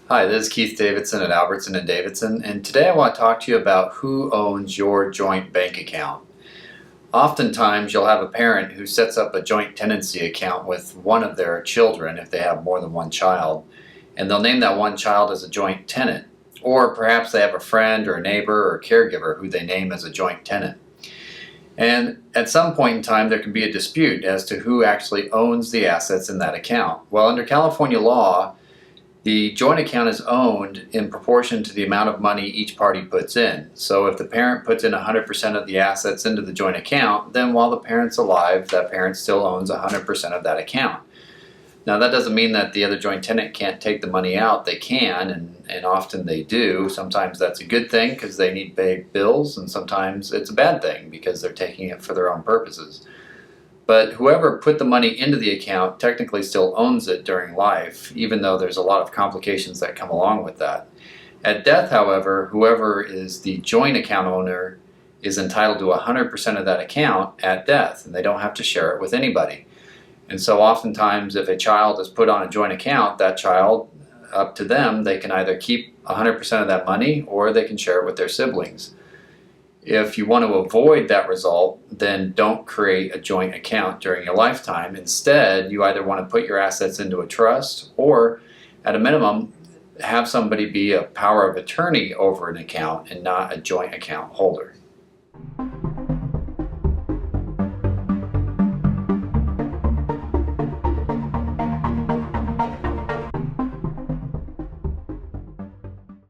Hi, this is Keith Davidson at Albertson and Davidson, and today I want to talk to you about who owns your joint bank account. Oftentimes, you'll have a parent who sets up a joint tenancy account with one of their children if they have more than one child, and they'll name that one child as a joint tenant. Or perhaps they have a friend or a neighbor or caregiver who they name as a joint tenant. And at some point in time, there can be a dispute as to who actually owns the assets in that account. Well, under California law, the joint account is owned in proportion to the amount of money each party puts in. So if the parent puts in 100% of the assets into the joint account, then while the parent's alive, that parent still owns 100% of that account. Now that doesn't mean that the other joint tenant can't take the money out. They can, and often they do. Sometimes that's a good thing because they need to pay bills, and sometimes it's a bad thing because they're taking it for their own purposes. But whoever put the money into the account technically still owns it during life, even though there's a lot of complications that come along with that. At death, however, whoever is the joint account owner is entitled to 100% of that account at death, and they don't have to share it with anybody. And so oftentimes if a child is put on a joint account, that child, up to them, they can either keep 100% of that money or they can share it with their siblings. If you want to avoid that result, then don't create a joint account during your lifetime. Instead, you either want to put your assets into a trust or, at a minimum, have somebody be a power of attorney over an account and not a joint account holder.